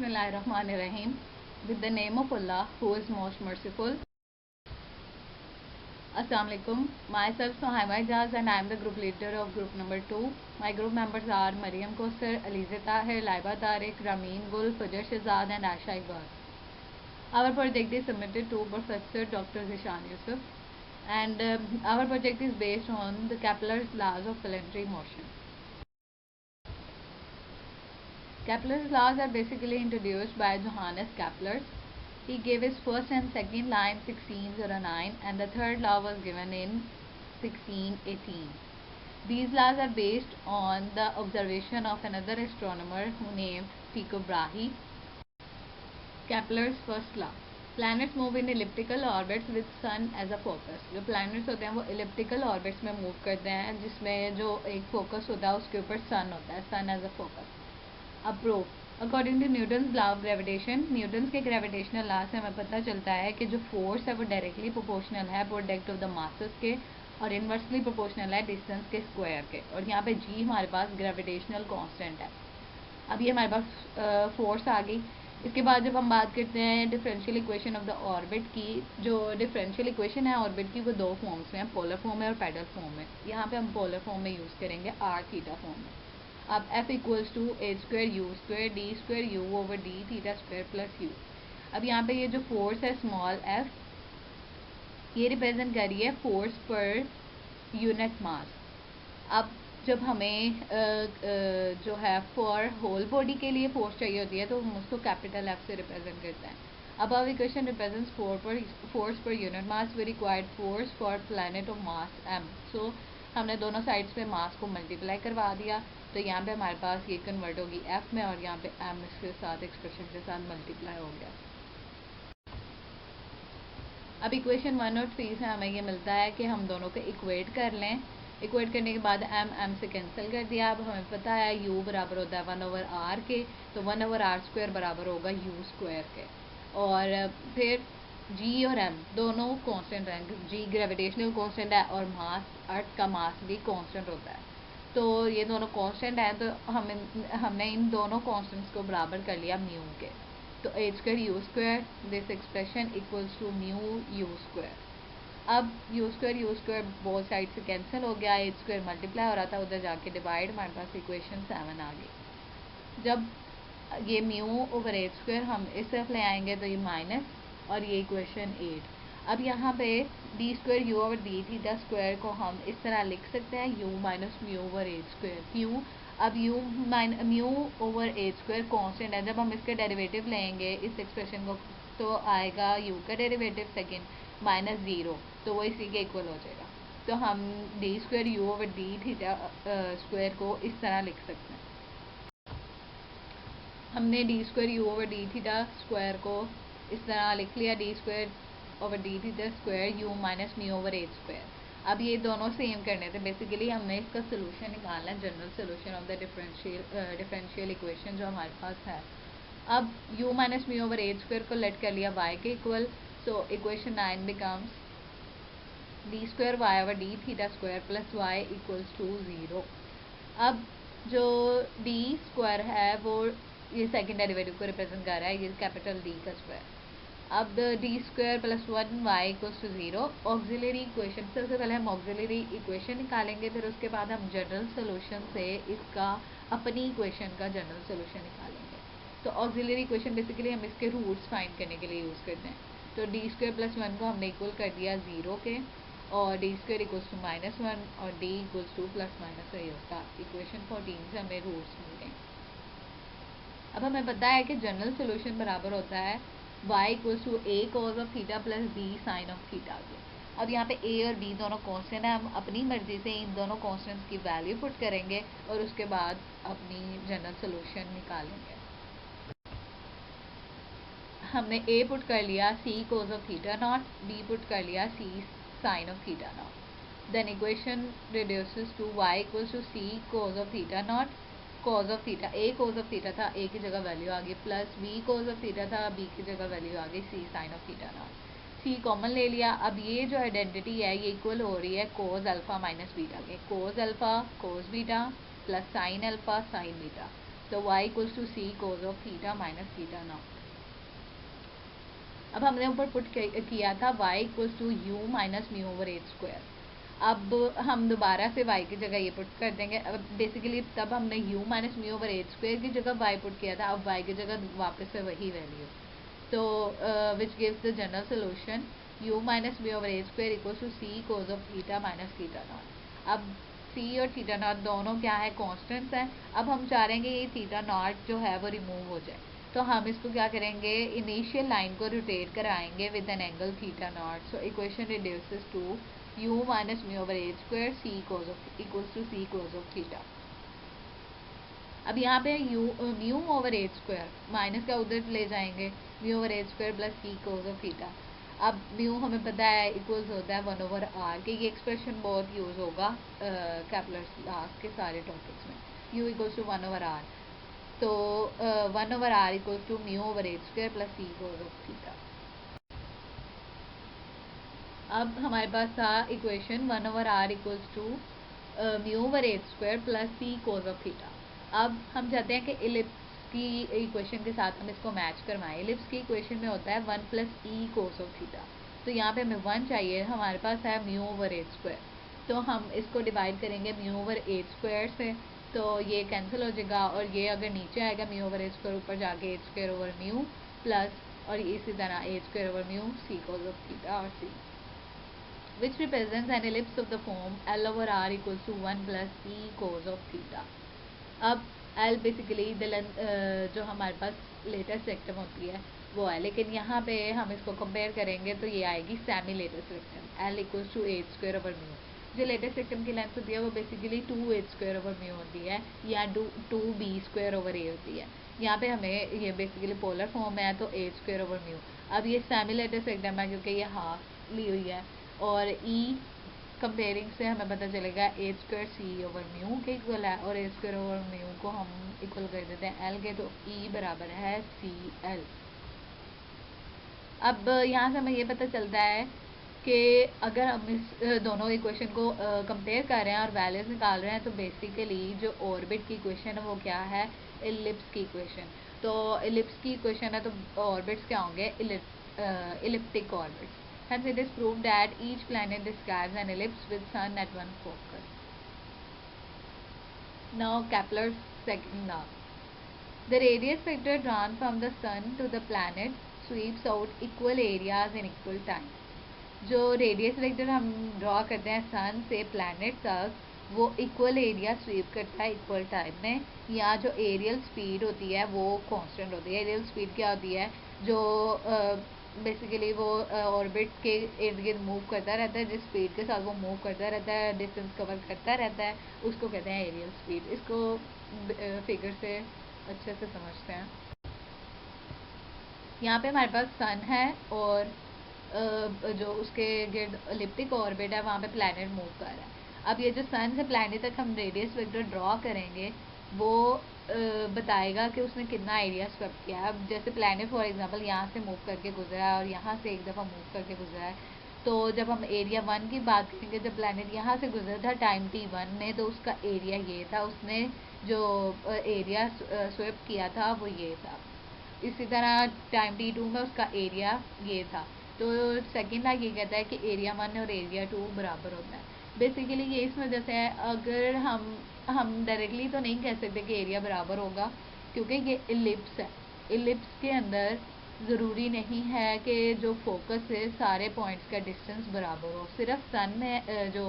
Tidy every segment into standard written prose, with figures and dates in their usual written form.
Bismillahirrahmanirrahim. With the name of Allah, who is most merciful. Assalamu alaikum. Myself Suhaima Ijaz and I am the group leader of group number 2. My group members are Mariam Kausar, Aliza Tahir, Laiba Tariq, Rameen Gul, Fajr Shahzad and Asha Iqbal. Our project is submitted to Professor Dr. Zishan Yusuf, and our project is based on the Kepler's laws of planetary motion. Kepler's laws are basically introduced by Johannes Kepler. He gave his first and second law in 1609 and the third law was given in 1618. These laws are based on the observation of another astronomer who named Tycho Brahe. Kepler's first law. Planets move in elliptical orbits with sun as a focus. जो planets होते हैं वो elliptical orbits में move करते हैं जिसमें जो एक focus होता है उसके ऊपर sun होता है, sun as a focus. अब proof. According to Newton's law of gravitation, Newton's के ग्रेविटेशनल लॉ से हमें पता चलता है कि जो फोर्स है वो डायरेक्टली प्रोपोर्शनल है प्रोडक्ट ऑफ द मासेस के और इनवर्सली प्रोपोर्शनल है डिस्टेंस के स्क्वायर के, और यहाँ पे जी हमारे पास ग्रेविटेशनल कांस्टेंट है. अब ये हमारे पास फोर्स आ गई. इसके बाद जब हम बात करते हैं differential equation of the orbit की, जो डिफरेंशियल इक्वेशन है ऑर्बिट की वो दो फॉर्म्स में है, पोलर फॉर्म में और पैडल फॉर्म में. यहाँ पे हम पोलर फॉर्म में यूज़ करेंगे आर थीटा फॉर्म में. अब f equals to a square you square D square you over D theta square plus u. अब यहाँ पे ये जो फोर्स है स्मॉल f, ये रिप्रेजेंट कर रही है फोर्स पर यूनिट मास. अब जब हमें जो है फॉर होल बॉडी के लिए फोर्स चाहिए होती है तो हम उसको कैपिटल F से रिप्रेजेंट करते हैं. अब our equation represents force per unit mass. We required force for planet of mass m. So हमने दोनों साइड्स पे मास को मल्टीप्लाई करवा दिया तो यहाँ पे हमारे पास ये कन्वर्ट होगी f में और यहाँ पे m इसके साथ एक्सप्रेशन के साथ मल्टीप्लाई हो गया. अब इक्वेशन 1 और 3 से हमें ये मिलता है कि हम दोनों को इक्वेट कर लें. इक्वेट करने के बाद m से कैंसिल कर दिया. अब हमें पता है u बराबर होता है 1/r के, तो 1/r² बराबर होगा u स्क्वायर के. और फिर g और m दोनों कांस्टेंट रहेंगे. g ग्रेविटेशनल कांस्टेंट है और मास अर्थ का मास भी कांस्टेंट होता है. तो ये दोनों कांस्टेंट हैं तो हमने इन दोनों कांस्टेंट्स को बराबर कर लिया म्यू के. तो h square you square this expression equals to mu u square. अब यू स्क्वायर बोथ साइड से कैंसिल हो गया. h स्क्वायर मल्टीप्लाई हो रहा था उधर जाके डिवाइड, हमारे पास इक्वेशन 7 आ गई. जब ये म्यू ओवर h स्क्वायर हम इस तरफ ले आएंगे तो ये माइनस और ये इक्वेशन 8. अब यहाँ पे D square you over D theta square को हम इस तरह लिख सकते हैं you minus mu over H square. क्यों? अब mu over H square constant है. जब हम इसके डेरिवेटिव लेंगे इस एक्सप्रेशन को तो आएगा यू का डेरिवेटिव सेकेंड माइनस 0, तो वो इसी के इक्वल हो जाएगा. तो हम D square you over D theta square को इस तरह लिख सकते हैं. हमने D square you over D theta square को इस तरह लिख लिया, D square over D theta square you minus mu over H square. अब ये दोनों सेम करने थे. बेसिकली हमने इसका सोल्यूशन निकालना है, general solution of the differential equation जो हमारे पास है. अब u minus mu over H square को लेट कर लिया y के इक्वल. So equation 9 becomes d square y over D theta square plus y equals to 0. अब जो डी स्क्वायर है वो ये सेकेंड डेरिवेटिव को रिप्रेजेंट कर रहा है, ये कैपिटल डी का स्क्वायर. अब d square plus 1 y equals to 0. Auxiliary equation, सबसे पहले हम ऑक्सिलरी इक्वेशन निकालेंगे, फिर उसके बाद हम जनरल सोल्यूशन से इसका अपनी इक्वेशन का जनरल सोल्यूशन निकालेंगे. तो ऑक्सिलरी इक्वेशन बेसिकली हम इसके रूट्स फाइंड करने के लिए यूज़ करते हैं. तो डी स्क्वायर प्लस 1 को हमने इक्वल कर दिया 0 के और डी स्क्वायर इक्वल्स टू -1 और D equals two plus minus वही होता. इक्वेशन 14 से हमें रूट्स मिल गए. अब हमें पता है कि जनरल सोल्यूशन बराबर होता है y equals to a cos of theta plus b sine of theta के. अब यहाँ पे a और b दोनों कांस्टेंट है, हम अपनी मर्जी से इन दोनों कांस्टेंट्स की वैल्यू पुट करेंगे और उसके बाद अपनी जनरल सोल्यूशन निकालेंगे. हमने a पुट कर लिया c cos of theta naught, b put कर लिया c sine of theta naught. Then equation reduces to y equals to c cos of theta naught cos of theta, a cos of theta था, a की जगह value आ गई, plus b cos of theta था, b की जगह value आ गई c sine of theta naught. c common ले लिया. अब ये जो आइडेंटिटी है ये इक्वल हो रही है कोज अल्फा माइनस बीटा के. Cos alpha cos beta plus sine alpha sine beta. तो y equals to C cos of theta minus theta naught. अब हमने ऊपर पुट किया था y equals to U minus mu over H square. अब हम दोबारा से y की जगह ये पुट कर देंगे। अब बेसिकली तब हमने u minus mu over H square की जगह y पुट किया था, अब y की जगह वापस से वही वैल्यू। तो which gives the general solution u minus mu over H square equals to C cos of theta minus theta naught. अब c और थीटा नॉट दोनों क्या है, कॉन्स्टेंट्स हैं। अब हम चाह रहे हैं कि ये थीटा नॉट जो है वो रिमूव हो जाए, तो हम इसको क्या करेंगे, इनिशियल लाइन को रोटेट कराएंगे with an angle theta naught. So equation reduces to u minus mu over H square c cos of equals to C cos of theta. अब यहाँ पे mu over H square minus का उधर ले जाएंगे, mu over H square plus c cos of theta. अब mu हमें पता है इक्वल्स होता है 1 ओवर आर के, ये एक्सप्रेशन बहुत यूज़ होगा कैपलर्स लॉस के सारे टॉपिक्स में। u equals to 1 over r, तो 1 over r equals to mu over H square plus c cos of theta. अब हमारे पास था equation 1 over r equals to mu over H square plus c cos of theta. अब हम चाहते हैं कि इलिप्स की इक्वेशन के साथ हम इसको मैच करवाएं। इलिप्स की इक्वेशन में होता है 1 plus e cos of theta, तो यहाँ पे हमें 1 चाहिए, हमारे पास है म्यू ओवर एच स्क्वायर, तो हम इसको डिवाइड करेंगे म्यू ओवर एच स्क्वायर से, तो ये कैंसिल हो जाएगा और ये अगर नीचे आएगा म्यू ओवर एच स्क्वायर, ऊपर जाके h square over mu plus और इसी तरह h square over mu c cos of theta और c, which represents an ellipse of the form L over R equals to 1 plus E cos of theta। अब L basically जो हमारे पास latus rectum होती है वो है, लेकिन यहाँ पे हम इसको कंपेयर करेंगे तो ये आएगी semi latus rectum, L equals to H square over mu. जो लेटेस्ट रेक्टम की लेंथ होती है वो basically 2 h square over mu होती है या 2 बी स्क्वायर ओवर ए होती है। यहाँ पे हमें ये बेसिकली पोलर फॉर्म है तो एच स्क्वायर ओवर म्यू। अब ये सेमी लेटेस्ट रेक्टम है क्योंकि ये हाफ ली हुई है, और ई कंपेयरिंग से हमें पता चलेगा एच स्क्वायर सी ओवर म्यू के इक्वल है, और एच स्क्वायर ओवर म्यू को हम इक्वल कर देते हैं एल के, तो ई बराबर है सी एल। अब यहाँ से हमें ये पता चलता है कि अगर हम इस दोनों इक्वेशन को कंपेयर कर रहे हैं और वैल्यूज निकाल रहे हैं, तो बेसिकली जो ऑर्बिट की इक्वेशन है वो क्या है, इलिप्स की इक्वेशन। तो इलिप्स की इक्वेशन है तो ऑर्बिट्स क्या होंगे, elliptic orbits. Hence it is proved that each planet describes an ellipse with sun at one focus. Now Kepler's second law. The radius vector drawn from the sun to the planet sweeps out equal areas in equal time. जो radius vector हम draw करते हैं सन से planet तक, वो equal area SVEEP करता है equal time में। या जो एरियल स्पीड होती है वो कांस्टेंट होती है। एरियल स्पीड क्या होती है, जो बेसिकली वो ऑर्बिट के इर्द गिर्द मूव करता रहता है, जिस स्पीड के साथ वो मूव करता रहता है, डिस्टेंस कवर करता रहता है, उसको कहते हैं एरियल स्पीड। इसको फिगर से अच्छे से समझते हैं। यहाँ पे हमारे पास सन है और जो उसके गिर्द इलिप्टिक ऑर्बिट है, वहाँ पे प्लैनेट मूव कर रहा है। अब ये जो सन से प्लैनेट तक हम रेडियस वेक्टर ड्रॉ करेंगे वो बताएगा कि उसने कितना एरिया स्वेप किया है। अब जैसे प्लैनेट फॉर एग्जांपल यहाँ से मूव करके गुजरा है और यहाँ से एक दफ़ा मूव करके गुजरा है, तो जब हम एरिया 1 की बात करेंगे, जब प्लैनेट यहाँ से गुजरा था टाइम t1 में, तो उसका एरिया ये था, उसने जो एरिया स्वेप किया था वो ये था। इसी तरह टाइम t2 में उसका एरिया ये था। तो सेकेंड लॉ ये कहता है कि एरिया 1 और एरिया 2 बराबर होता है। बेसिकली ये इस वजह से है, अगर हम डायरेक्टली तो नहीं कह सकते कि एरिया बराबर होगा, क्योंकि ये इलिप्स है। इलिप्स के अंदर ज़रूरी नहीं है कि जो फोकस है सारे पॉइंट्स का डिस्टेंस बराबर हो। सिर्फ सन में जो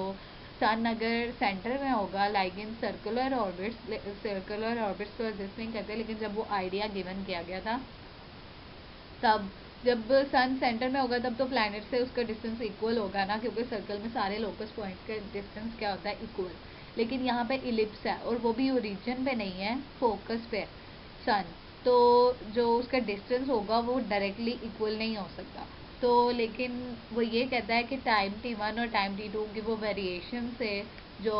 सन अगर सेंटर में होगा, लाइक इन सर्कुलर ऑर्बिट्स तो एग्जिस्ट नहीं करते, लेकिन जब वो आइडिया गिवन किया गया था तब जब सन सेंटर में होगा तब तो प्लैनेट से उसका डिस्टेंस इक्वल होगा ना, क्योंकि सर्कल में सारे लोकस पॉइंट्स का डिस्टेंस क्या होता है, इक्वल। लेकिन यहाँ पे इलिप्स है और वो भी ओरिजिन पे नहीं है, फोकस पे सन, तो जो उसका डिस्टेंस होगा वो डायरेक्टली इक्वल नहीं हो सकता। तो लेकिन वो ये कहता है कि टाइम t1 और टाइम t2 की वो वेरिएशन से जो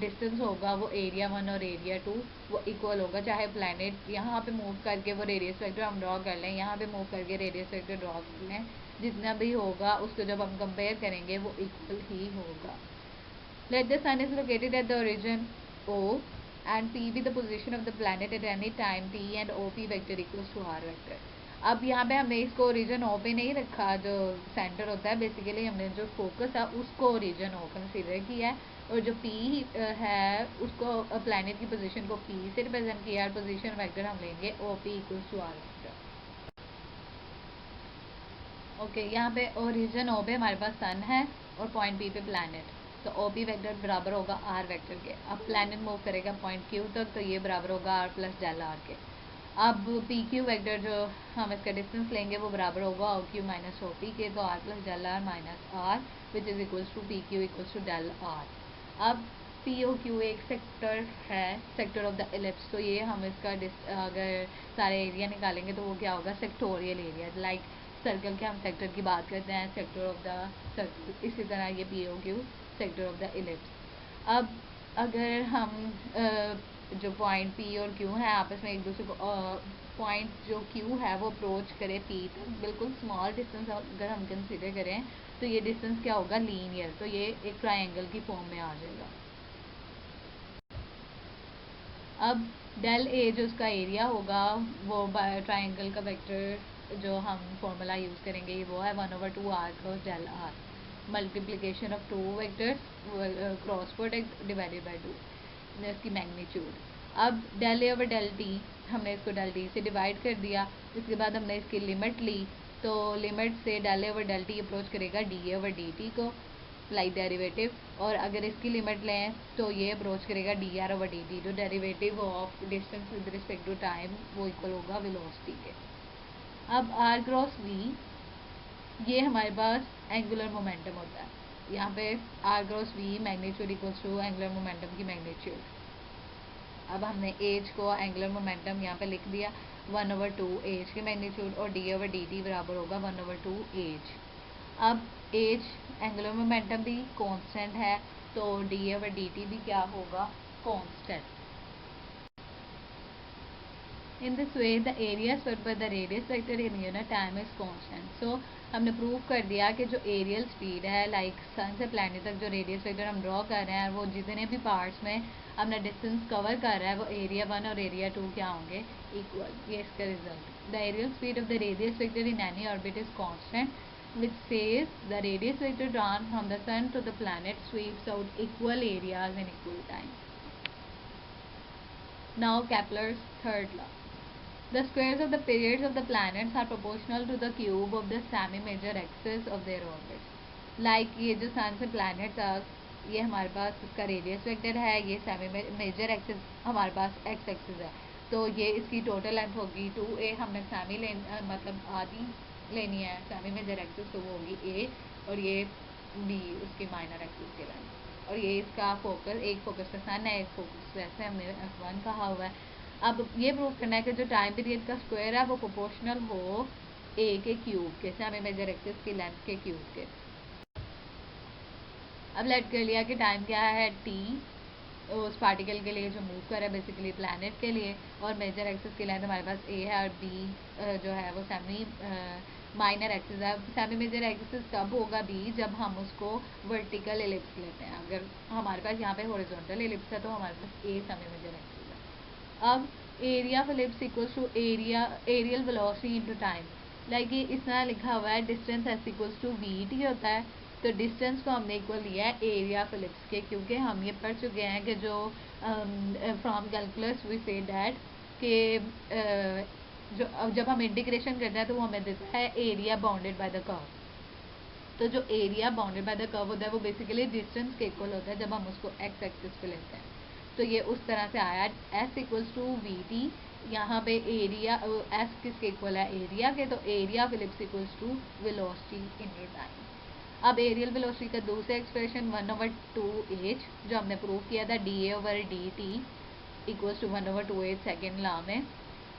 डिस्टेंस होगा वो एरिया 1 और एरिया 2 वो इक्वल होगा, चाहे प्लैनेट यहाँ पे मूव करके वो रेडियस वेक्टर हम ड्रॉ कर लें, यहाँ पे मूव करके रेडियस वेक्टर ड्रॉ कर लें, जितना भी होगा उसको जब हम कंपेयर करेंगे वो इक्वल ही होगा। Let the sun is located at the origin O and p be the position of the planet at any time t and op vector equals to r vector. अब यहाँ पे हमने इसको ओरिजिन ओ पे नहीं रखा, जो सेंटर होता है बेसिकली हमने जो फोकस है उसको ओरिजिन ओ कंसीडर किया है, और जो पी है उसको प्लैनेट की पोजीशन को पी से रिप्रेजेंट किया है, और पोजीशन वेक्टर हम लेंगे O P equals to r vector. Okay, यहाँ पे ओरिजिन ओ पे हमारे पास सन है और पॉइंट पी पे प्लैनेट, तो ओ पी वैक्टर बराबर होगा आर वेक्टर के। अब प्लैनेट मूव करेगा पॉइंट क्यू तक, तो ये बराबर होगा आर प्लस डेल आर के। अब पी क्यू वैक्टर जो हम इसका डिस्टेंस लेंगे वो बराबर होगा O Q minus O P के, तो r plus del r minus r which is equals to P Q equals to del r. अब पी ओ क्यू एक सेक्टर है, सेक्टर ऑफ द इलिप्स, तो ये हम इसका अगर सारे एरिया निकालेंगे तो वो क्या होगा, सेक्टोरियल एरिया। लाइक सर्कल के हम सेक्टर की बात करते हैं, सेक्टर ऑफ द सर्कल, इसी तरह ये P O Q sector of the ellipse. अब अगर हम जो पॉइंट पी और क्यू है आपस में एक दूसरे को पॉइंट जो क्यू है वो अप्रोच करे पी तक, बिल्कुल स्मॉल डिस्टेंस अगर हम कंसिडर करें तो ये डिस्टेंस क्या होगा, लीनियर, तो ये एक ट्रायंगल की फॉर्म में आ जाएगा। अब डेल ए जो उसका एरिया होगा वो ट्रायंगल का वेक्टर जो हम फॉर्मूला यूज़ करेंगे ये वो है 1/2 r cross del r, multiplication of two vectors cross product divided by 2, इसकी मैग्नीट्यूड। अब del A over del t, हमने इसको डेल टी से डिवाइड कर दिया, उसके बाद हमने इसकी लिमिट ली, तो लिमिट से del A over del T approach करेगा D A over D T को, लाइक डेरिवेटिव, और अगर इसकी लिमिट लें तो ये अप्रोच करेगा D R over D T, जो derivative of distance with respect to time वो इक्वल होगा वेलोसिटी के। अब आर क्रॉस वी, ये हमारे पास एंगुलर मोमेंटम होता है, यहाँ पे r cross v magnitude equals to angular momentum की मैग्नीट्यूड। अब हमने एज को एंगुलर मोमेंटम यहाँ पे लिख दिया 1/2 एज की मैग्नीट्यूड, और डी ओवर डी टी बराबर होगा 1/2 एज। अब एज एंगुलर मोमेंटम भी कांस्टेंट है, तो डी ओवर डी टी भी क्या होगा, constant. In this way, the area swept by the radius vector in unit time is constant. So हमने प्रूव कर दिया कि जो एरियल स्पीड है, लाइक सन से प्लैनेट तक जो रेडियस वेक्टर हम ड्रॉ कर रहे हैं, वो जितने भी पार्ट्स में अपना डिस्टेंस कवर कर रहा है वो एरिया 1 और एरिया 2 क्या होंगे, इक्वल। ये इसका result. The areal speed of the radius vector in any orbit is constant, which says the radius vector drawn from the sun to the planet sweeps out equal areas in equal time. Now Kepler's third law. The squares of the periods of the planets are proportional to the cube of the semi-major axis of their orbits. Like ये जो सन से planet तक, ये हमारे पास इसका radius vector है, ये semi major axis हमारे पास एक्स एक्सिस है, तो ये इसकी टोटल लेंथ होगी 2a। हमने सेमी मतलब आधी लेनी है सेमी मेजर एक्सिस, तो वो होगी a, और ये b उसकी माइनर एक्सिस की लेंथ, और ये इसका फोकस, एक फोकस का सन है, एक फोकस वैसे हमने f1 कहा हुआ है। अब ये प्रूव करना है कि जो टाइम पीरियड का स्क्वायर है वो प्रोपोर्शनल हो ए के क्यूब के, सेमी मेजर एक्सिस की लेंथ के क्यूब के। अब लेट कर लिया कि टाइम क्या है टी उस पार्टिकल के लिए जो मूव कर रहा है, बेसिकली प्लैनेट के लिए, और मेजर एक्सिस की लेंथ हमारे पास ए है, और बी जो है वो सेमी माइनर एक्सिस है। सेमी मेजर एक्सिस कब होगा बी, जब हम उसको वर्टिकल एलिप्स लेते हैं। अगर हमारे पास यहाँ पे हॉरिजॉन्टल एलिप्स है तो हमारे पास ए सेमी मेजर एक्सिस है। अब area of ellipse equals to areal velocity into time, like ये इस तरह लिखा हुआ है, distance s equals to v t होता है, तो डिस्टेंस को हमने इक्वल लिया है एरिया ऑफ एलिप्स के, क्योंकि हम ये पढ़ चुके हैं कि जो फ्रॉम कैलकुलस वी से डैट कि जो जब हम इंटीग्रेशन करते हैं तो वो हमें देता है area bounded by the curve. तो जो area bounded by the curve होता है वो बेसिकली डिस्टेंस के इक्वल होता है जब हम उसको एक्स एक्सिस पे लेते हैं, तो ये उस तरह से आया s equals to v t. यहाँ पे एरिया एस किसके इक्वल है, एरिया के, तो area of ellipse equals to velocity into time. अब एरियल वेलोसिटी का दूसरा एक्सप्रेशन 1/2 एच जो हमने प्रूव किया था d A over D T equals to 1/2 h second law में,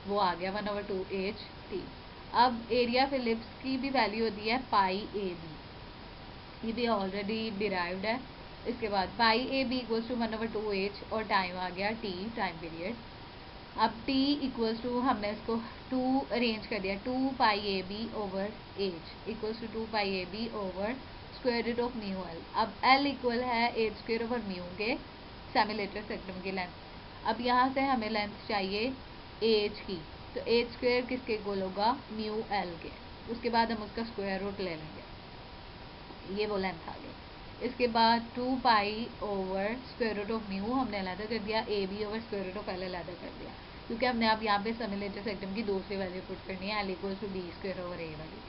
वो आ गया 1/2 एच टी। अब एरिया ऑफ एलिप्स की भी वैल्यू होती है पाई ए बी, ये भी ऑलरेडी डिराइव्ड है। इसके बाद pi A B equals to 1/2 H, और टाइम आ गया टी, टाइम पीरियड। अब टी इक्वल्स टू हमने इसको 2 अरेंज कर दिया, 2 pi A B over H equals to 2 pi A B over square root of mu L. अब एल इक्वल है एच स्क्वायर ओवर म्यू के सेमी लीटर सेक्टम की length. अब यहाँ से हमें लेंथ चाहिए एच की, तो एच स्क्वायर किसके इक्वल होगा, म्यू एल के। उसके बाद हम उसका स्क्वायर रूट ले लेंगे, ये वो लेंथ आ गई। इसके बाद 2 pi over square root of mu हमने अलहदा कर दिया, a B over square root of l अलहदा कर दिया, क्योंकि हमने अब यहाँ पे सिमिलरिटी सेक्टम की दूसरी वैल्यू पुट करनी है, L equals to B square over A वाली।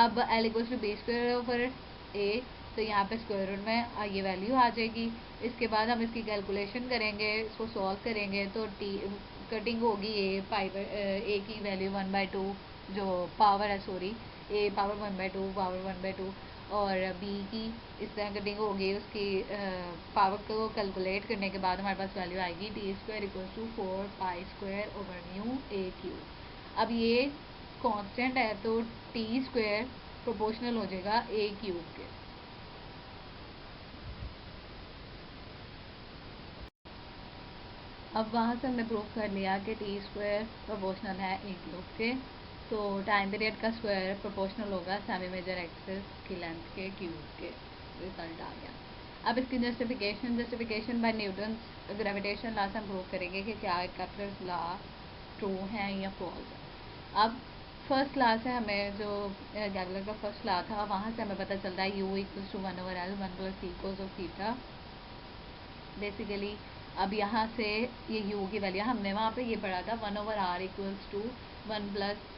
अब L equals to B square over ए, तो यहाँ पे स्क्वायर रूट में ये वैल्यू आ जाएगी। इसके बाद हम इसकी कैलकुलेशन करेंगे, इसको सॉल्व करेंगे, तो टी कटिंग होगी ए की वैल्यू 1/2 जो पावर है, सॉरी ए पावर 1/2 पावर 1/2, और बी की इस तरह कटिंग होगी। उसकी पावर को कैलकुलेट करने के बाद हमारे पास वैल्यू आएगी t square equals to 4 pi square over mu a cube. अब ये कांस्टेंट है, तो टी स्क्वायर प्रोपोर्शनल हो जाएगा ए क्यूब के। अब वहाँ से हमने प्रूव कर लिया कि टी स्क्वायर प्रोपोर्शनल है ए क्यूब के, तो टाइम पीरियड का स्क्वायर प्रोपोर्शनल होगा सेमी मेजर एक्सिस की लेंथ के क्यूब के। रिजल्ट आ गया। अब इसकी justification by Newton gravitation law से हम प्रूव करेंगे कि क्या केप्लर्स लॉ ट्रू है या फॉल्स है। अब फर्स्ट लॉ से हमें जो केप्लर का फर्स्ट लॉ था, वहाँ से हमें पता चलता है u equals to 1/L 1 + c cos of theta. Basically अब यहाँ से ये u की वैल्यू हमने वहाँ पे ये पढ़ा था 1/r equals to 1 +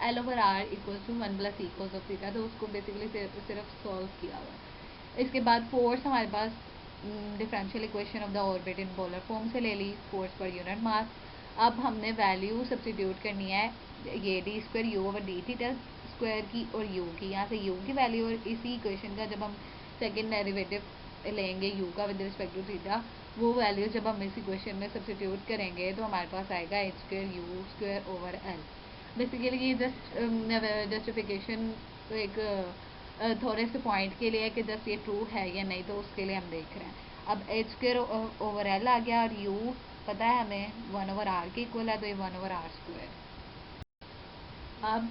L/r equals to 1 + e cos of theta, तो उसको बेसिकली सिर्फ सॉल्व किया हुआ है। इसके बाद फोर्स हमारे पास differential equation of the orbit in polar form से ले ली, फोर्स पर यूनिट मास। अब हमने वैल्यू सब्स्टिट्यूट करनी है ये D square you over D theta square की और u की, यहाँ से u की वैल्यू, और इसी इक्वेशन का जब हम सेकेंड डेरिवेटिव लेंगे u का विद रिस्पेक्ट टू थीटा, वो वैल्यू जब हम इस इक्वेशन में सब्स्टिट्यूट करेंगे तो हमारे पास आएगा H square you square over L. Basically ये जस्ट जस्टिफिकेशन एक थोड़े से पॉइंट के लिए है कि जस्ट ये ट्रू है या नहीं, तो उसके लिए हम देख रहे हैं। अब एच स्क्वायर ओवर एल आ गया, और यू पता है हमें 1/r के इक्वल है, तो ये 1/r स्क्वायर। अब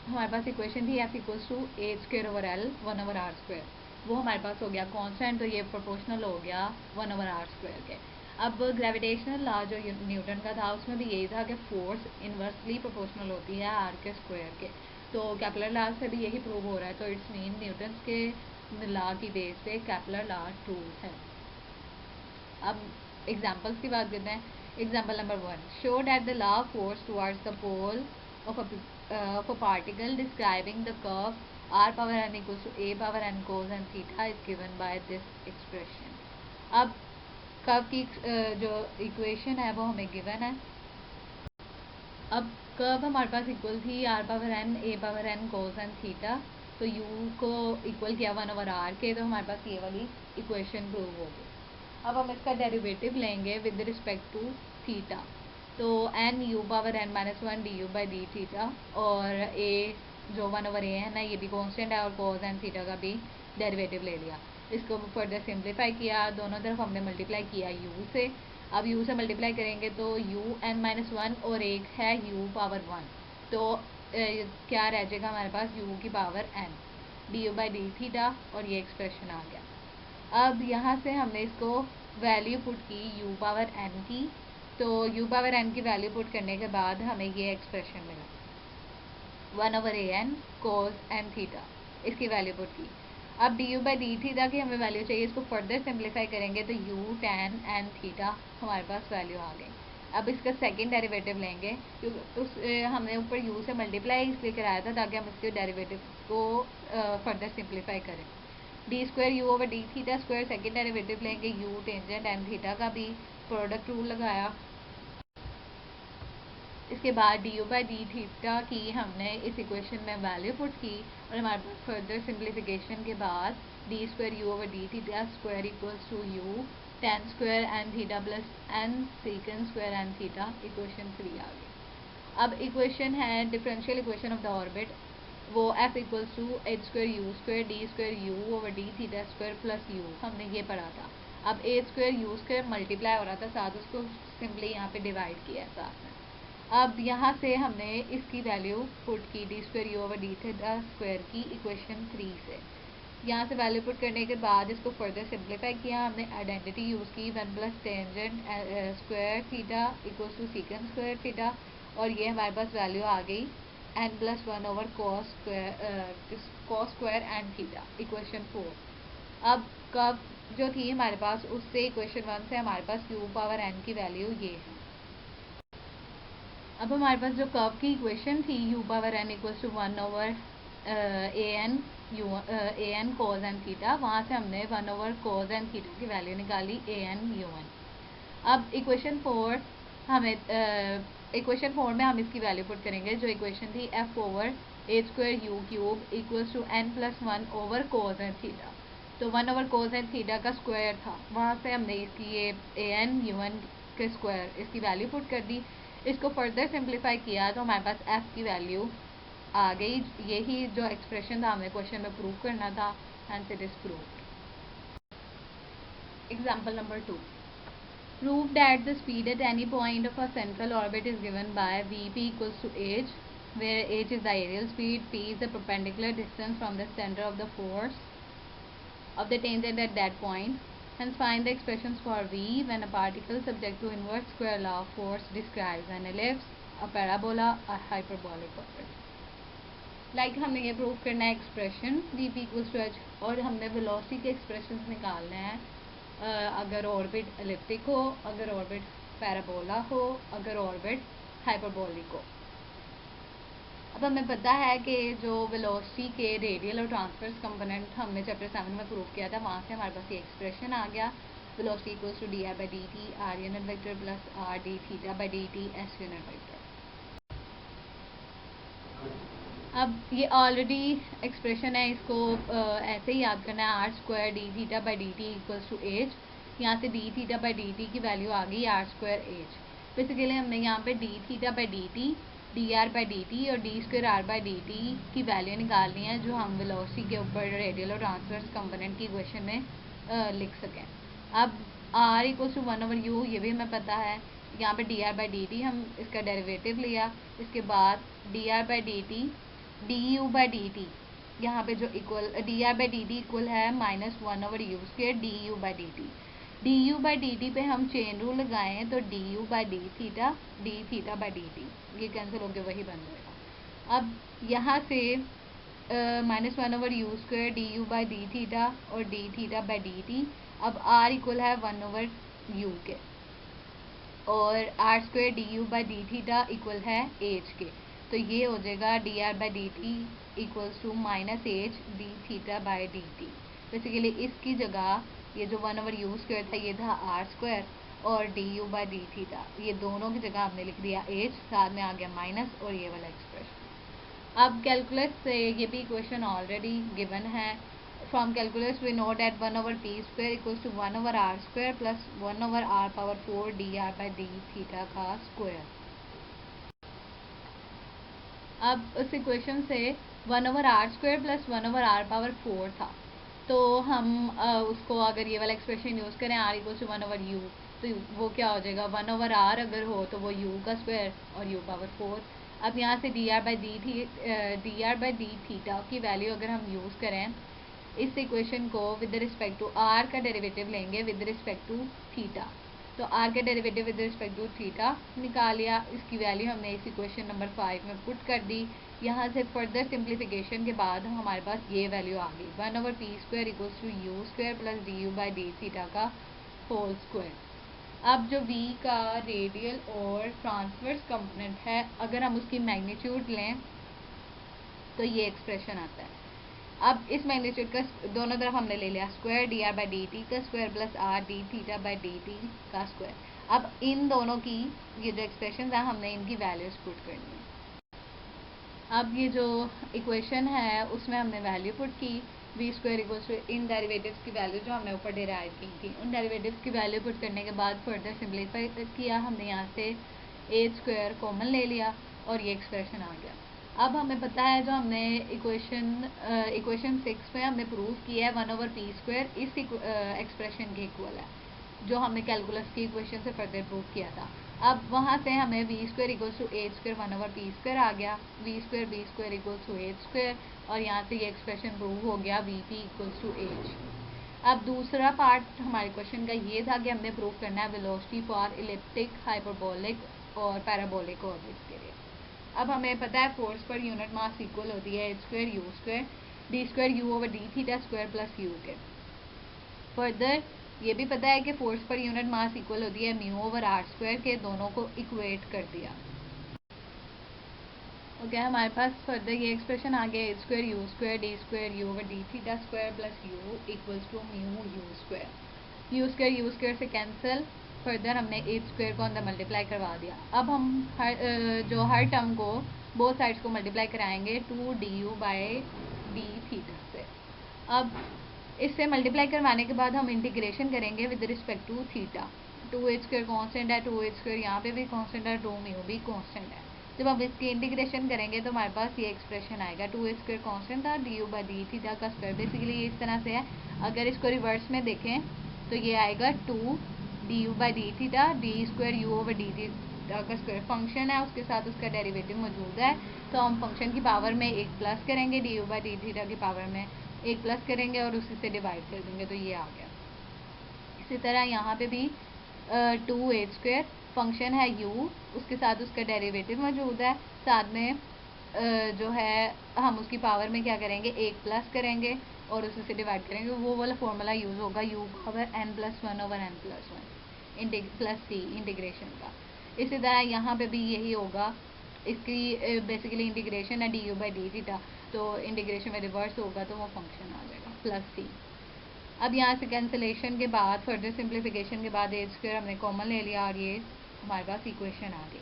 हमारे पास इक्वेशन थी f equals to H square over l 1/r square, वो हमारे पास हो गया कांस्टेंट, तो ये प्रोपोर्शनल हो गया 1/r स्क्वायर के। अब ग्रेविटेशनल लॉ जो न्यूटन का था, उसमें भी यही था कि फोर्स इन्वर्सली प्रोपोर्शनल होती है आर के स्क्वायर के, तो केपलर लॉ से भी यही प्रूव हो रहा है, तो इट्स मीन न्यूटन के लॉ की बेस पे केपलर लॉ ट्रू है। अब एग्जाम्पल्स की बात करते हैं। Example number 1, show that the law force towards the pole of a particle describing the curve r power n equals to a power n cos n theta is given by this expression। अब curve की जो equation है वो हमें given है। अब curve हमारे पास equal थी r power n a power n cos n theta, तो u को इक्वल किया 1/r के, तो हमारे पास ये वाली इक्वेशन प्रूव हो गई। अब हम इसका डेरिवेटिव लेंगे विद रिस्पेक्ट टू थीटा, तो n u power n - 1 du by d theta, और a जो 1/a है ना, ये भी कांस्टेंट है, और cos n थीटा का भी डेरिवेटिव ले लिया। इसको फर्दर सिंप्लीफाई किया, दोनों तरफ हमने मल्टीप्लाई किया u से। अब u से मल्टीप्लाई करेंगे तो u n - 1 और एक है u पावर 1, तो क्या रह जाएगा हमारे पास u की power n du by d theta, और ये एक्सप्रेशन आ गया। अब यहाँ से हमने इसको वैल्यू पुट की u पावर n की, तो u पावर n की वैल्यू पुट करने के बाद हमें ये एक्सप्रेशन मिला 1/an cos n थीटा, इसकी वैल्यू पुट की। अब du बाई डी थीटा की हमें वैल्यू चाहिए, इसको फर्दर सिंप्लीफाई करेंगे तो u tan n थीटा हमारे पास वैल्यू आ गई। अब इसका सेकंड डेरिवेटिव लेंगे, क्योंकि हमने ऊपर u से मल्टीप्लाई इसलिए कराया था ताकि हम इसके डेरिवेटिव को फर्दर सिंप्लीफाई करें। D square you over D theta square, second derivative लेंगे u टेंजेंट n थीटा का भी प्रोडक्ट रूल लगाया। इसके बाद D u by d theta की हमने इस इक्वेशन में वैल्यू पुट की, और हमारे पास फर्दर सिंप्लीफिकेशन के बाद D square you over D theta square equals to U tan square N theta plus N second square N theta, equation 3 आ गई। अब इक्वेशन है differential equation of the orbit, वो F equals to H square you square D square you over D theta square plus U, हमने ये पढ़ा था। अब A square you square multiply हो रहा था साथ, उसको सिंपली यहाँ पे डिवाइड किया है साथ में। अब यहाँ से हमने इसकी वैल्यू पुट की D square you over D theta square की इक्वेशन 3 से, यहाँ से वैल्यू पुट करने के बाद इसको फर्दर सिंप्लीफाई किया, हमने आइडेंटिटी यूज़ की 1 plus tangent square theta equals to secant square theta, और ये हमारे पास वैल्यू आ गई n plus 1 over cos square and theta, equation 4। अब कब जो थी हमारे पास उससे इक्वेशन 1 से हमारे पास क्यू पावर n की वैल्यू ये है। अब हमारे पास जो कर्व की इक्वेशन थी u power n equals to 1 over a n cos n theta, वहाँ से हमने 1 ओवर कोज एन थीटा की वैल्यू निकाली ए एन यू एन। अब इक्वेशन 4 में हम इसकी वैल्यू पुट करेंगे, जो इक्वेशन थी f over a square u cube equals to n plus 1 over cos n theta. तो 1 ओवर कोज एन थीटा का स्क्वायर था, वहाँ से हमने इसकी ये ए एन यू एन के स्क्वायर इसकी वैल्यू पुट कर दी। इसको फर्दर सिंप्लीफाई किया तो हमारे पास f की वैल्यू आ गई। यही जो एक्सप्रेशन था हमें क्वेश्चन में प्रूव करना था, and it is proved. Example number 2, prove that the speed at any point of a central orbit is given by vp equals to h, where h is the aerial speed, p is the perpendicular distance from the center of the force of the tangent at that point. Hence find the expressions for v when a particle subject to inverse square law of force describes an ellipse, a parabola, a hyperbolic orbit. हमने ये prove करना है expression v p equals to h, और हमने velocity के expression निकालना है अगर ऑर्बिट एलिप्टिक हो, अगर ऑर्बिट पैराबोला हो, अगर ऑर्बिट हाइपरबोलिक हो। अब हमें पता है कि जो वेलोसिटी के रेडियल और ट्रांसवर्स कंपोनेंट हमने चैप्टर 7 में प्रूव किया था, वहाँ से हमारे पास ये एक्सप्रेशन आ गया, velocity equals to d are by D t r unit vector plus r d theta by D t s unit vector. अब ये ऑलरेडी एक्सप्रेशन है, इसको ऐसे ही याद करना है, R square D theta by D T equals to H. यहाँ से D theta by D T की वैल्यू आ गई आर स्क्वायर एच। बेसिकली हमने यहाँ पे D theta by D T, D are by D T और D square R by D T की वैल्यू निकालनी है, जो हम वेलोसिटी के ऊपर रेडियल और ट्रांसवर्स कंपोनेंट की इक्वेशन में लिख सकें। अब r equals to 1 over u, ये भी हमें पता है। यहाँ पे d are by D t हम इसका डेरिवेटिव लिया, इसके बाद d are by D T d u by D t, यहाँ पे जो equal d are by D t equal है minus 1 over u square d u by D T. D u by D t पे हम chain rule लगाएं तो D u by d theta by D t, ये cancel होकर वही बन जाएगा। अब यहाँ से minus 1 over u square d u by d theta और d theta by D t. अब आर इक्वल है 1 ओवर यू के, और r square d u by d theta equal है एच के, तो ये हो जाएगा d are by D T equals to minus h d theta by D t. Basically इसकी जगह ये जो 1 ओवर यू स्क्वायर था ये था आर स्क्वायर, और D u by d theta ये दोनों की जगह हमने लिख दिया एच, साथ में आ गया माइनस और ये वाला एक्सप्रेशन। अब कैलकुलस से ये भी इक्वेशन ऑलरेडी गिवन है। From calculus we know that 1 over p square equals to 1 over r square plus 1 over r power 4 d are by d theta का स्क्वायर। अब उस इक्वेशन से 1 over r square plus 1 over r power 4 था, तो हम उसको अगर ये वाला एक्सप्रेशन यूज़ करें r equals to 1 over u, तो वो क्या हो जाएगा 1 ओवर आर अगर हो तो वो यू का स्क्वायर और यू पावर 4। अब यहाँ से d are by d theta की वैल्यू अगर हम यूज़ करें इस इक्वेशन को विद रिस्पेक्ट टू आर का डेरिवेटिव लेंगे विद रिस्पेक्ट टू थीटा, तो आर का derivative with respect to theta निकाल लिया, इसकी वैल्यू हमने इस इक्वेशन नंबर 5 में पुट कर दी। यहाँ से फर्दर सिंप्लीफिकेशन के बाद हमारे पास ये वैल्यू आ गई 1 over p square equals to u square plus d u by d theta का होल स्क्वायर। अब जो v का रेडियल और ट्रांसवर्स कंपोनेंट है, अगर हम उसकी मैग्नीट्यूड लें तो ये एक्सप्रेशन आता है। अब इस मैग्नीट्यूड का दोनों तरफ हमने ले लिया square d are by D t का square plus r d theta by D t का स्क्वायर। अब इन दोनों की ये जो एक्सप्रेशन है हमने इनकी वैल्यूज पुट करनी है। अब ये जो इक्वेशन है उसमें हमने वैल्यू पुट की वी स्क्वायर इक्वल्स टू इन डेरिवेटिव्स की वैल्यू जो हमने ऊपर डिराइव की थी, उन डेरिवेटिव्स की वैल्यू पुट करने के बाद फर्दर सिंप्लीफाई किया हमने, यहाँ से ए स्क्वायर कॉमन ले लिया और ये एक्सप्रेशन आ गया। अब हमें पता है जो हमने इक्वेशन 6 में हमने प्रूव किया है 1 ओवर पी स्क्वायर इस एक्सप्रेशन के इक्वल है, जो हमने कैलकुलस की इक्वेशन से फर्दर प्रूव किया था। अब वहाँ से हमें v square equals to H square 1/p² आ गया, v square b square equals to H square, और यहाँ से ये एक्सप्रेशन प्रूव हो गया v p equals to h. अब दूसरा पार्ट हमारे क्वेश्चन का ये था कि हमने प्रूव करना है वेलोसिटी फॉर इलिप्टिक, हाइपरबोलिक और पैराबोलिक ऑर्बिट्स के लिए। अब हमें पता है force per unit mass equal होती है H square you square D square you over D theta square plus you के। फर्दर ये भी पता है कि force per unit mass equal होती है म्यू ओवर आर स्क्वायर के, दोनों को इक्वेट कर दिया। ओके हमारे पास फर्दर ये एक्सप्रेशन आ गया h square you square D square you over D theta square plus u equals to mu u square से कैंसिल। फर्दर हमने एच स्क्वायर को अंदर मल्टीप्लाई करवा दिया। अब हम हर टर्म को बोथ साइड्स को मल्टीप्लाई कराएंगे 2du बाय डी थीटा से। अब इससे मल्टीप्लाई करवाने के बाद हम इंटीग्रेशन करेंगे with respect to theta. 2h square constant है, 2h स्क्वायर यहाँ पे भी कॉन्स्टेंट है, 2 म्यू भी कॉन्स्टेंट है। जब हम इसकी इंटीग्रेशन करेंगे तो हमारे पास ये एक्सप्रेशन आएगा 2h स्क्वायर कॉन्स्टेंट था, D u by d theta का स्क्वायर। बेसिकली ये इस तरह से है, अगर इसको रिवर्स में देखें तो ये आएगा 2 D u by d theta D square you over D theta का स्क्वायर। फंक्शन है उसके साथ उसका डेरिवेटिव मौजूद है, तो हम फंक्शन की पावर में एक प्लस करेंगे, D u by d theta की पावर में एक प्लस करेंगे और उसी से डिवाइड कर देंगे, तो ये आ गया। इसी तरह यहाँ पे भी 2h स्क्वायर फंक्शन है u, उसके साथ उसका डेरिवेटिव मौजूद है, साथ में जो है हम उसकी पावर में क्या करेंगे एक प्लस करेंगे और उसी से डिवाइड करेंगे। वो वाला फॉर्मूला यूज़ होगा u power n+1 over n+1 plus c integration का। इसी तरह यहाँ पे भी यही होगा, इसकी बेसिकली इंटीग्रेशन है d u by d theta, तो इंटीग्रेशन में रिवर्स होगा तो वो फंक्शन आ जाएगा प्लस सी। अब यहाँ से कैंसिलेशन के बाद फर्दर सिंप्लीफिकेशन के बाद एच स्क्वायर हमने कॉमन ले लिया और ये हमारे पास इक्वेशन आ गई।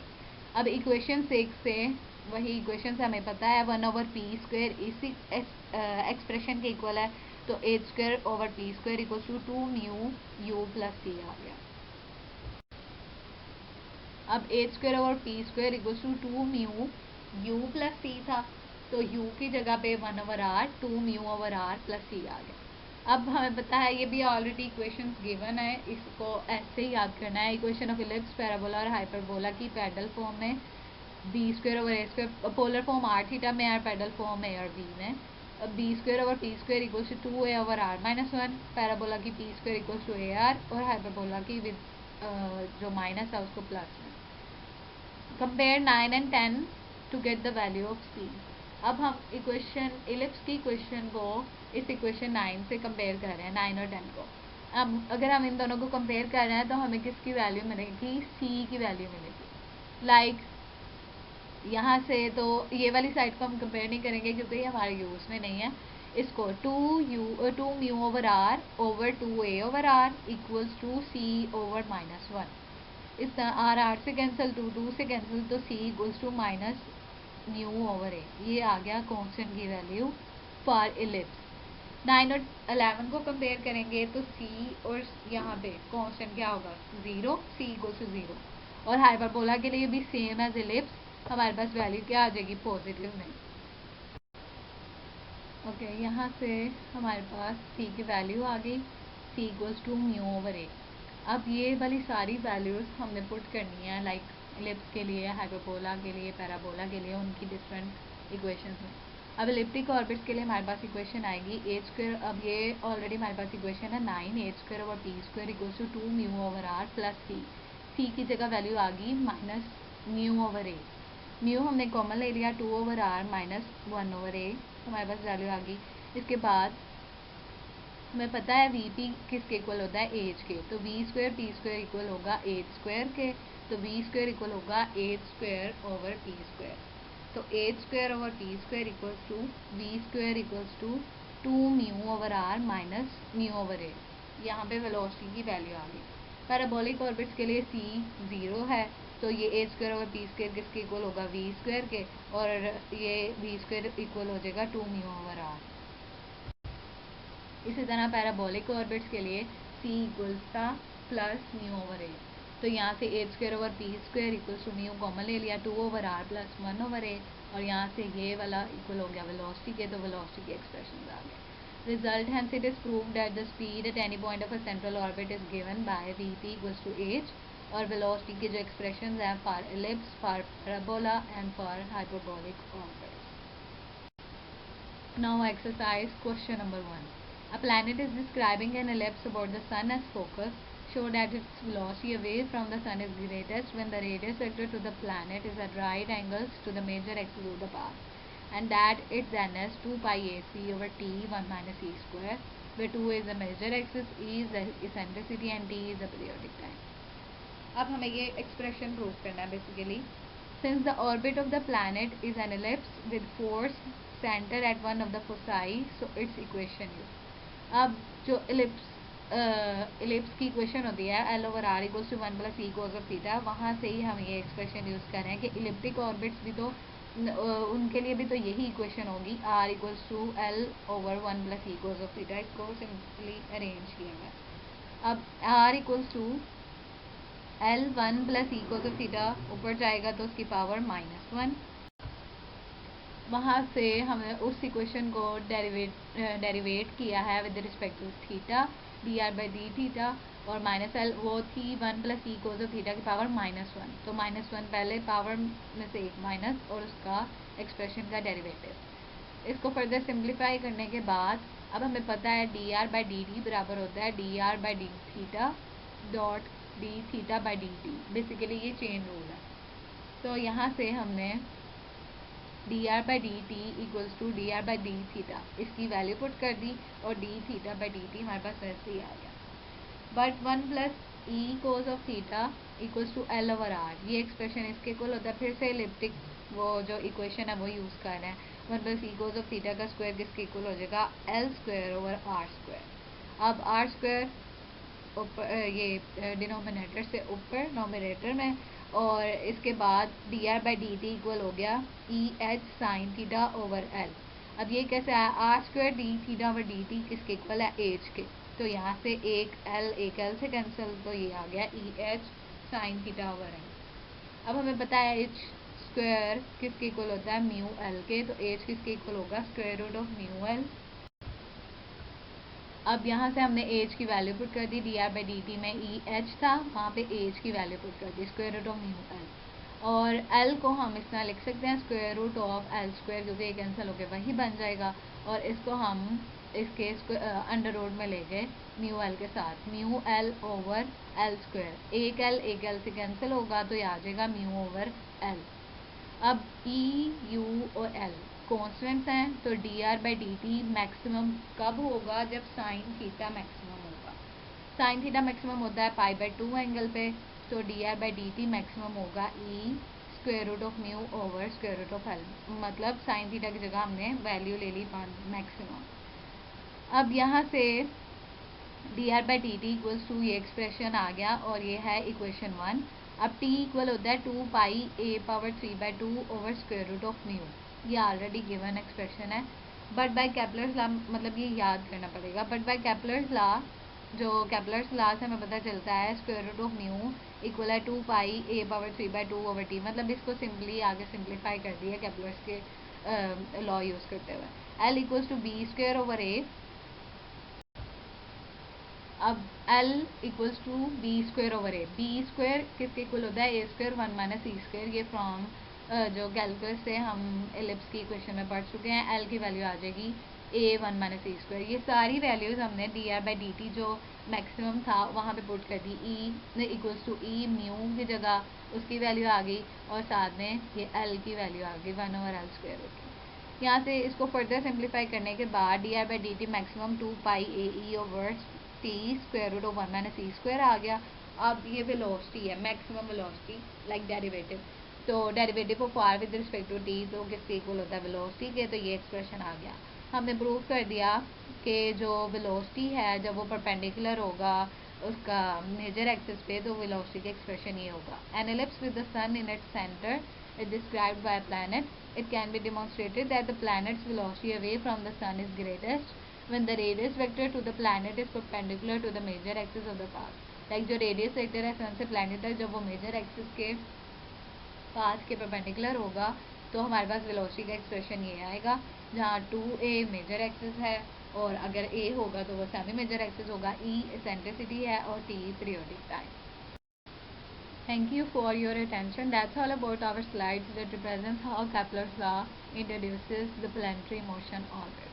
अब इक्वेशन 6 से वही इक्वेशन से हमें पता है 1/p² इसी एक्सप्रेशन के इक्वल है, तो h square over p square equal to 2 mu u plus c आ गया। अब h square over p square equal to 2 mu u plus c था, तो यू की जगह पे 1/r 2 mu over r plus c आ गया। अब हमें पता है ये भी ऑलरेडी इक्वेशंस गिवन है, इसको ऐसे ही याद करना है। इक्वेशन ऑफ इलिप्स, पैराबोला और हाइपरबोला की पैडल फॉर्म में b square over a square, polar form r theta में और पैडल फॉर्म ए और बी में। अब b square over p square equals to 2a over r-1, parabola की p square equals to AR और hyperbola की with जो minus है उसको प्लस में। Compare 9 and 10 to get the value of c। अब हम इक्वेशन इलिप्स की इक्वेशन को इस इक्वेशन 9 से कंपेयर कर रहे हैं, 9 और 10 को। अब अगर हम इन दोनों को कंपेयर कर रहे हैं तो हमें किसकी वैल्यू मिलेगी, c की वैल्यू मिलेगी। लाइक यहाँ से तो ये वाली साइड को हम कंपेयर नहीं करेंगे क्योंकि ये हमारे यूज़ में नहीं है। इसको 2 mu over r over 2a over r equals to c over -1। इस तरह आर से कैंसिल, 2 से कैंसिल, तो c equals to minus mu over a। ये आ गया कांस्टेंट की वैल्यू फॉर इलिप्स। 9 और 11 को कंपेयर करेंगे तो c और यहाँ पे कांस्टेंट क्या होगा 0, c इक्वल्स टू 0। और हाइपरबोला के लिए भी सेम एज इलिप्स, हमारे पास वैल्यू क्या आ जाएगी पॉजिटिव में। ओके यहाँ से हमारे पास c की वैल्यू आ गई, c equals to mu over a। अब ये वाली सारी वैल्यूज़ हमने पुट करनी है लाइक इलिप्स के लिए, हाइपरबोला के लिए, पैराबोला के लिए, उनकी डिफरेंट इक्वेशंस में। अब इलिप्टिक ऑर्बिट्स के लिए हमारे पास इक्वेशन आएगी एच स्क्वायर। अब ये ऑलरेडी हमारे पास इक्वेशन है 9 h square over p square equals to 2 mu over r plus c की जगह वैल्यू आ गई minus mu over a. Mu हमने कॉमन ले लिया 2 over r minus 1 over a, हमारे पास वैल्यू आ गई। इसके बाद हमें पता है वी पी किसके इक्वल होता है एच के, तो v square p square equal होगा एच स्क्वायर के, तो वी स्क्वायर इक्वल होगा h square over p square. तो h square over p square equals to v square equals to 2 mu over r minus mu over a. यहाँ पे velocity की value आ गई। पैराबोलिक ऑर्बिट्स के लिए c 0 है, तो ये H square over p square किसके इक्वल होगा वी स्क्वायर के, और ये वी स्क्वायर इक्वल हो जाएगा 2 म्यू ओवर आर। इसी तरह पैराबोलिक ऑर्बिट्स के लिए c इक्वल्स था प्लस म्यू ओवर ए, तो यहाँ से h square over p square equals to mu common ले लिया 2 over r plus 1 over a, और यहाँ से ये वाला इक्वल हो गया वेलोसिटी के, तो वेलोसिटी के एक्सप्रेशन आ गए। Result, hence it is proved that the speed at any point of a central orbit is given by Vp equals to h, और वेलोसिटी के जो एक्सप्रेशन हैं for ellipse, for parabola and for hyperbolic orbit. Now exercise question number 1. A planet is describing an ellipse about the sun as focus. Show that its velocity away from the sun is greatest when the radius vector to the planet is at right angles to the major axis of the path, and that its n is 2 pi ac over t 1 minus e square, where 2 is the major axis, e is the eccentricity and t is the periodic time. अब हमें ये expression prove करना है basically. Since the orbit of the planet is an ellipse with force center at one of the foci, so its equation is. अब जो ellipse की equation होती है L over R equals to 1 plus e cos of theta, वहाँ से ही हम ये expression use कर रहे हैं कि इलिप्टिक ऑर्बिट्स भी तो उनके लिए भी तो यही इक्वेशन होगी, R equals to L over 1 plus e cos of theta. इसको सिंपली अरेंज किया है. अब R equals to L 1 plus e cos of theta ऊपर जाएगा तो उसकी पावर -1. वहाँ से हमने उस इक्वेशन को डेरिवेट किया है with respect to theta, d are by d theta, और माइनस एल वो थी 1 plus e cos of theta की पावर -1. तो -1 पहले पावर में से एक माइनस और उसका एक्सप्रेशन का डेरिवेटिव. इसको फर्दर सिंप्लीफाई करने के बाद अब हमें पता है d are by D t बराबर होता है d are by d theta dot d theta by D t. Basically ये चेन रूल है. तो यहाँ से हमने d are by D T equals to d are by d theta इसकी वैल्यू पुट कर दी और d theta by D t हमारे पास वैसे ही आ गया. But 1 plus e cos of theta equals to L over are, ये एक्सप्रेशन इसके इक्वल होता है. फिर से इलिप्टिक वो जो इक्वेशन है वो यूज़ कर रहे हैं. 1 plus e cos of theta का स्क्वायर किसके इक्वल हो जाएगा, l square over r square. अब आर स्क्वायर ऊपर ये डिनोमिनेटर से ऊपर नोमिनेटर में, और इसके बाद d are by D t equal हो गया e h sine theta over l. अब ये कैसे आया, r square D theta over D t किसके इक्वल है, एच के. तो यहाँ से एक एल से कैंसिल, तो ये आ गया e h sine theta over l. अब हमें पता है एच स्क्वायर किसके इक्वल होता है, म्यू एल के. तो एच किसके इक्वल होगा, square root of mu L. अब यहाँ से हमने एच की वैल्यू पुट कर दी, d are by D t में ई एच था, वहाँ पे एच की वैल्यू पुट कर दी, square root of mu l. और एल को हम इस तरह लिख सकते हैं square root of l square, क्योंकि ये कैंसिल होकर वही बन जाएगा. और इसको हम इसके अंडर रूट में ले गए म्यू एल के साथ, mu l over l square. एक एल से कैंसिल होगा तो ये आ जाएगा म्यू ओवर एल. अब ई यू और एल कॉन्स्टेंट्स हैं, तो d are by D t maximum कब होगा, जब साइन थीटा मैक्सिमम होगा. साइन थीटा मैक्सिमम होता है पाई बाई 2 एंगल पे. तो d are by D t maximum होगा e square root of mu over square root of L. मतलब साइन थीटा की जगह हमने वैल्यू ले ली मैक्सिमम. अब यहाँ से d are by D T equals to ये एक्सप्रेशन आ गया और ये है इक्वेशन 1. अब t इक्वल होता है 2 pi a power 3 by 2 over square root of mu. ये ऑलरेडी गिवन एक्सप्रेशन है. बट बाय केपलर्स लॉ, मतलब ये याद करना पड़ेगा. बट बाय केपलर्स लॉ, जो केपलर्स लॉ से हमें पता चलता है square root of mu equal है 2 pi a power 3 by 2 over t. मतलब इसको सिंपली आगे सिंप्लीफाई कर दिया केपलर्स के लॉ यूज़ करते हुए. L equals to B square over a. अब L equals to B square over a. B square किसके इक्वल होता है, a square 1 minus e square. ये फ्रॉम जो कैलकुलस से हम एलिप्स की इक्वेशन में पढ़ चुके हैं. L की वैल्यू आ जाएगी ए 1 माइनस ई स्क्वायर. ये सारी वैल्यूज़ हमने d are by D T जो मैक्सिमम था वहाँ पे पुट कर दी. E equals to e mu की जगह उसकी वैल्यू आ गई, और साथ में ये L की वैल्यू आ गई 1 ओवर एल स्क्वायर होगी. यहाँ से इसको फर्दर सिंप्लीफाई करने के बाद d are by D t maximum 2 pi a e over t square root of 1 minus e square आ गया. अब ये वेलोसिटी है, मैक्सिमम वेलोसिटी लाइक डेरिवेटिव. तो derivative of r with respect to t तो किसके इक्वल होता है, वेलोसिटी के. तो ये एक्सप्रेशन आ गया. हमने प्रूव कर दिया कि जो वेलोसिटी है जब वो परपेंडिकुलर होगा उसका मेजर एक्सिस पे, तो वेलोसिटी का एक्सप्रेशन ये होगा. An ellipse with the sun in its centre is described by a planet. It can be demonstrated that the planet's velocity away from the sun is greatest when the radius vector to the planet is perpendicular to the major axis of the path. Like जो radius vector है सन से planet तक, जब वो major axis के path के perpendicular होगा तो हमारे पास वेलोसिटी का एक्सप्रेशन ये आएगा, जहाँ 2a मेजर एक्सिस है और अगर a होगा तो वो सेमी मेजर एक्सिस होगा, e एसेंट्रिसिटी है और t periodic time. Thank you for your attention. That's all about our slides that represents how Kepler's law introduces the planetary motion orbit.